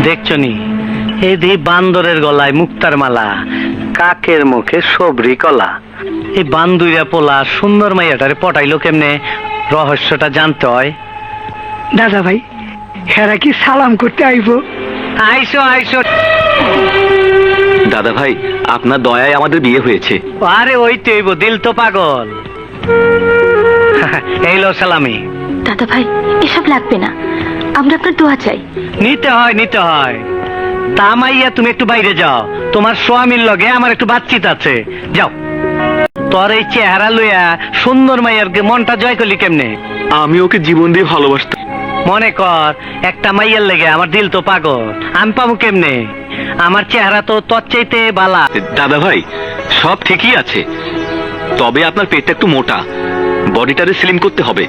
দেখছো নি এই বান্দরের গলায় মুক্তার মালা, কাকের মুখে সবরি কলা। এই বান্দুইরা পোলা সুন্দর মাইয়াটারে পটাইলো কেমনে, রহস্যটা জানতে হয়। দাদা ভাই, হেরা কি সালাম করতে আইব? আইসো আইসো। দাদা ভাই, আপনার দয়ায় আমাদের বিয়ে হয়েছে। আরে ওই তো এইব, দিল তো পাগল। এই লো সালামি। দাদা ভাই, এসব লাগবে না, আমরা আপনার দোয়া চাই। নিতে হয় নিতে হয়। তা মাইয়া তুমি একটু বাইরে যাও, তোমার স্বামীর লগে আমার একটু বাতচিত আছে, যাও। তোর এই চেহারা লইয়া সুন্দর মাইয়ার মনটা জয় করলি কেমনে? আমি ওকে জীবন দিয়ে ভালোবাসতাম। মনে কর একটা মাইয়ার লেগে আমার দিল তো পাগল, আমি পাবো কেমনে? আমার চেহারা তো তোর চাইতে বালা। দাদা ভাই, সব ঠিকই আছে, তবে আপনার পেটটা একটু মোটা, বডিটারে স্লিম করতে হবে।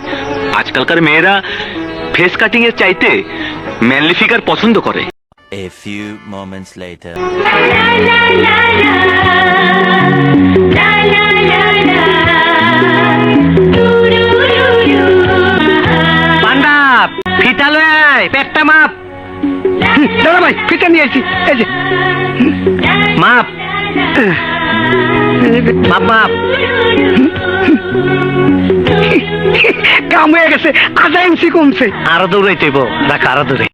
আজকালকার মেয়েরা ফেস কাটিং এর চাইতে ম্যানলি ফিগার পছন্দ করে। A few moments later. পান্ডা ফিতা লয়ে আয়, পেটটা মাপ। দাদা ভাই, ফিতা নিয়ে আসি, এই যে মাপ মাপ মাপ। কাম হয়ে গেছে, আদায় উচি কমছে। আরো দৌড়াইতেইব, রাখ আরো দূরে।